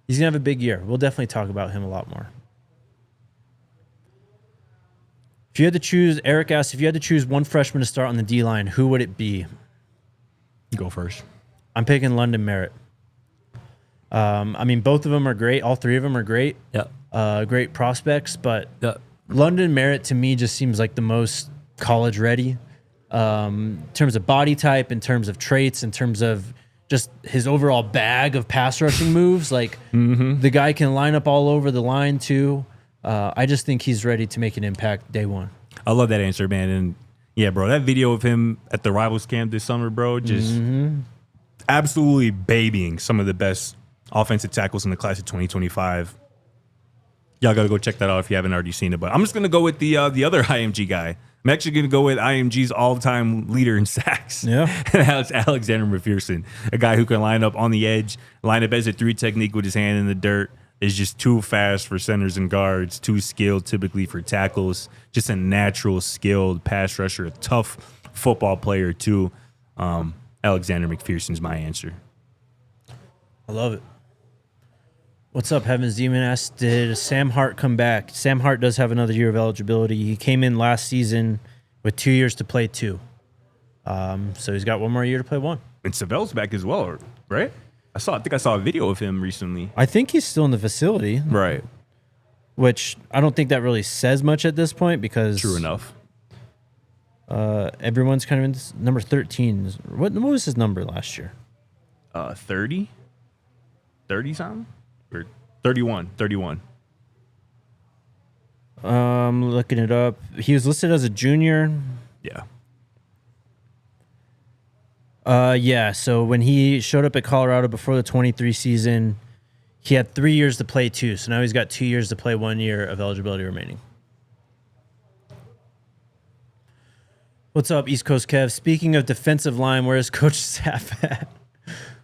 to have a big year. We'll definitely talk about him a lot more. If you had to choose, Eric asked, if you had to choose one freshman to start on the D-line, who would it be? Go first. I'm picking London Merritt. I mean, both of them are great. All 3 of them are great. Yep. Great prospects, but London Merritt to me just seems like the most college ready. In terms of body type, in terms of traits, in terms of just his overall bag of pass rushing moves. Like the guy can line up all over the line too. I just think he's ready to make an impact day one. I love that answer, man. And yeah, bro, that video of him at the Rivals camp this summer, bro, just absolutely babying some of the best offensive tackles in the class of 2025. Y'all got to go check that out if you haven't already seen it. But I'm just going to go with the other IMG guy. I'm actually going to go with IMG's all-time leader in sacks. Yeah. That's Alexander McPherson, a guy who can line up on the edge, line up as a 3 technique with his hand in the dirt, is just too fast for centers and guards, too skilled typically for tackles, just a natural skilled pass rusher, a tough football player too. Alexander McPherson's my answer. I love it. What's up, Heaven's Demon asked, did Sam Hart come back? Sam Hart does have another year of eligibility. He came in last season with 2 years to play 2. So he's got 1 more year to play 1. And Savell's back as well, right? I think I saw a video of him recently. I think he's still in the facility. Right. Which I don't think that really says much at this point because... True enough. Everyone's kind of in this, number 13. What was his number last year? 30? 30-something? Or 31. Looking it up. He was listed as a junior. Yeah. Yeah, so when he showed up at Colorado before the 23 season, he had 3 years to play 2. So now he's got 2 years to play 1 year of eligibility remaining. What's up, East Coast Kev? Speaking of defensive line, where is Coach Sapp at?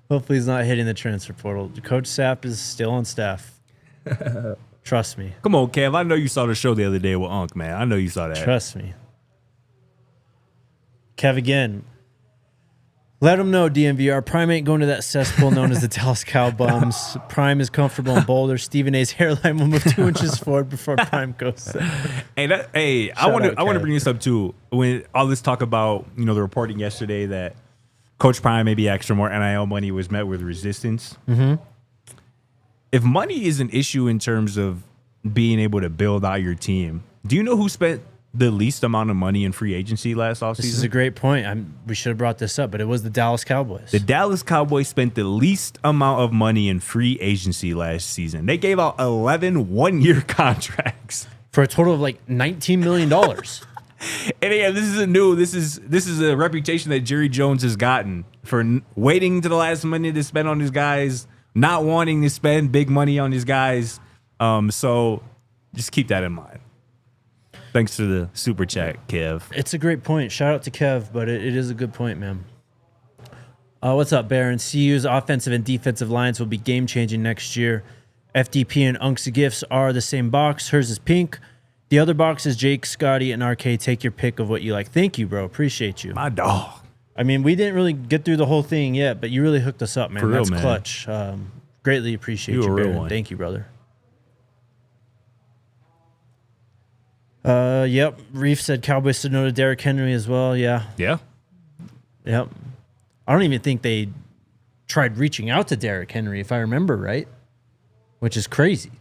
Hopefully he's not hitting the transfer portal. Coach Sapp is still on staff. Trust me. Come on, Kev. I know you saw the show the other day with Unc, man. I know you saw that. Trust me. Kev again. Let him know, DNVR. Prime ain't going to that cesspool known as the Dallas Cowboys. Prime is comfortable in Boulder. Stephen A's hairline will move 2 inches forward before Prime goes there. Hey, I want to bring this up too. When all this talk about, the reporting yesterday that Coach Prime maybe extra more NIL money was met with resistance. Mm-hmm. If money is an issue in terms of being able to build out your team, do you know who spent the least amount of money in free agency last offseason? This is a great point. We should have brought this up, but it was the Dallas Cowboys. The Dallas Cowboys spent the least amount of money in free agency last season. They gave out 11 one-year contracts for a total of like $19 million. And yeah, this is a reputation that Jerry Jones has gotten for waiting to the last minute to spend on his guys, not wanting to spend big money on his guys. So just keep that in mind. Thanks for the super chat, Kev. It's a great point. Shout out to Kev, but it is a good point, man. What's up, Baron? CU's offensive and defensive lines will be game-changing next year. FDP and Unc's gifts are the same box. Hers is pink. The other box is Jake, Scotty, and RK. Take your pick of what you like. Thank you, bro. Appreciate you. My dog. I mean, we didn't really get through the whole thing yet, but you really hooked us up, man. For real, That's man. clutch. Greatly appreciate you, a real Baron. one. Thank you, brother. Yep. Reef said Cowboys said no to Derrick Henry as well. Yeah. Yeah. Yep. I don't even think they tried reaching out to Derrick Henry, if I remember right, which is crazy.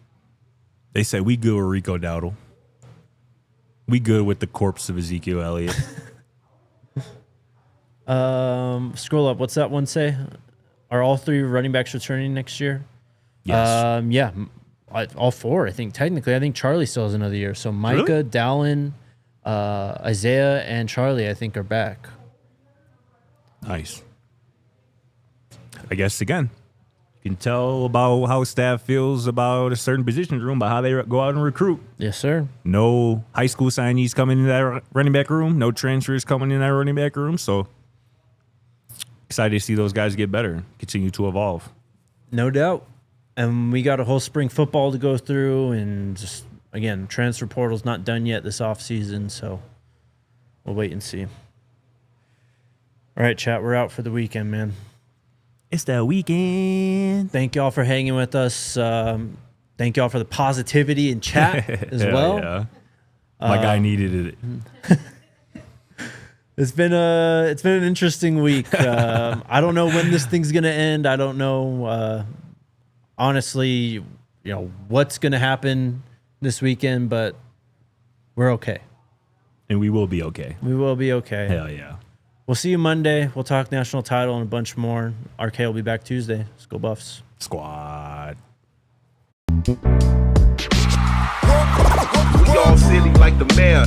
They said we good with Rico Dowdle. We good with the corpse of Ezekiel Elliott. Scroll up. What's that one say? Are all 3 running backs returning next year? Yes. Yeah. All 4, I think. Technically, I think Charlie still has another year. So Micah, Really? Dallin, Isaiah, and Charlie, I think, are back. Nice. I guess, again, you can tell about how staff feels about a certain position room by how they go out and recruit. Yes, sir. No high school signees coming in that running back room. No transfers coming in that running back room. So excited to see those guys get better, continue to evolve. No doubt. And we got a whole spring football to go through, and just, again, transfer portal's not done yet this offseason, so we'll wait and see. All right, chat, we're out for the weekend, man. It's the weekend. Thank y'all for hanging with us. Thank y'all for the positivity in chat as well. Yeah. My guy needed it. It's been an interesting week. I don't know when this thing's gonna end. I don't know. Honestly, what's gonna happen this weekend, but we're okay. And we will be okay. We will be okay. Hell yeah. We'll see you Monday. We'll talk national title and a bunch more. RK will be back Tuesday. Let's go Buffs. Squad. We all silly like the mayor.